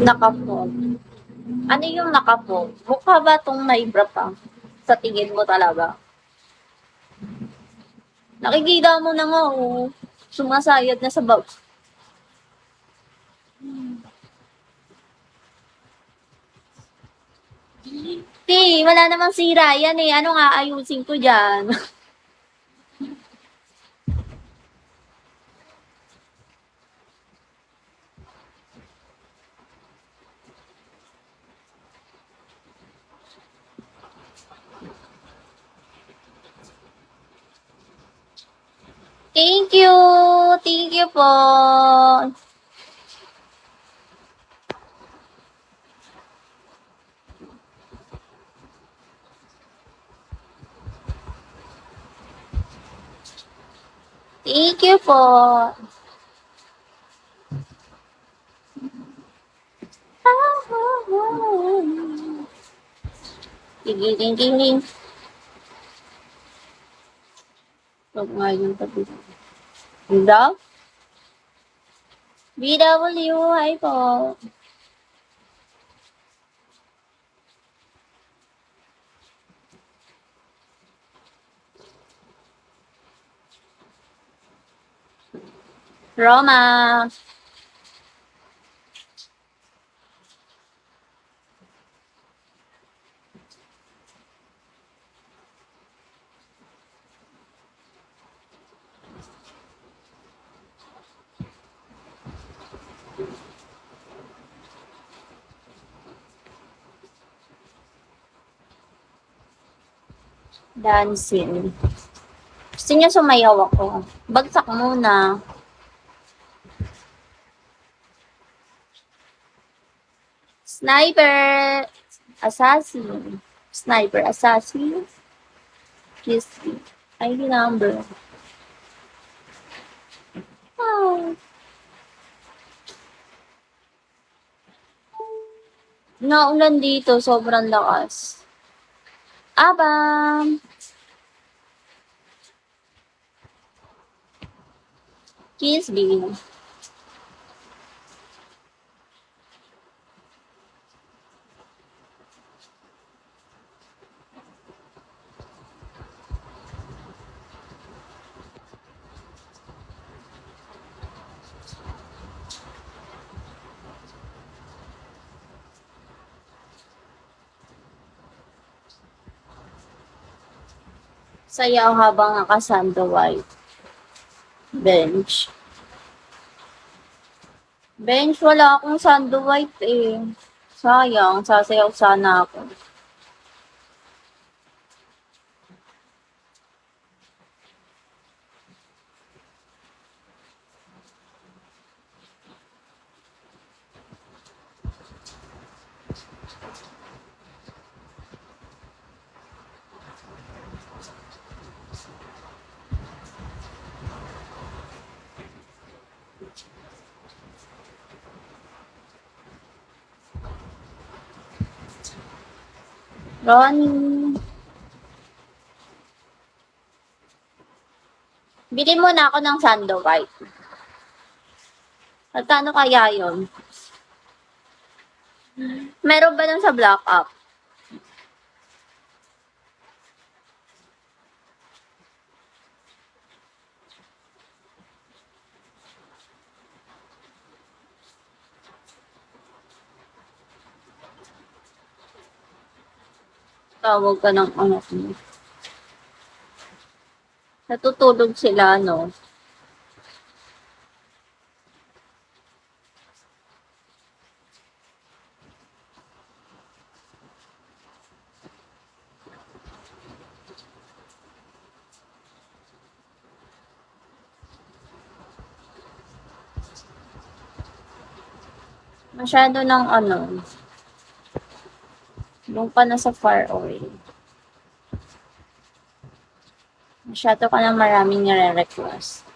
Naka-fold. Ano yung naka-fold? Mukha ba tong naibra pa? Sa tingin mo talaga? Nakikita mo na nga, oh. Sumasayad na sa bag. Ti, wala namang sira yan eh. Ano nga ayusin ko dyan? Thank you! Thank you po! Thank you po! Tiging-tiging. Huwag nga yung tabi. Daw? BW, hi po. Roma. Dancing. Gusto niya sumayaw ako. Bagsak muna. Sniper. Assassin. Sniper. Assassin. Kiss me. ID number. Oh. Naulan dito. Sobrang lakas. Abang. Kiss me. Sayaw habang nakasando white. Bench. Bench, wala akong sando white eh. Sayang, sasayaw sana ako. Ronnie. Bili mo na ako ng sando white. Magkano kaya yun? Meron ba nun sa Black Up? Tawag ka ng anak mo. Natutulog sila, no? Masyado ng ano. Doon ka na sa far away. Masyado ka na maraming nare-request.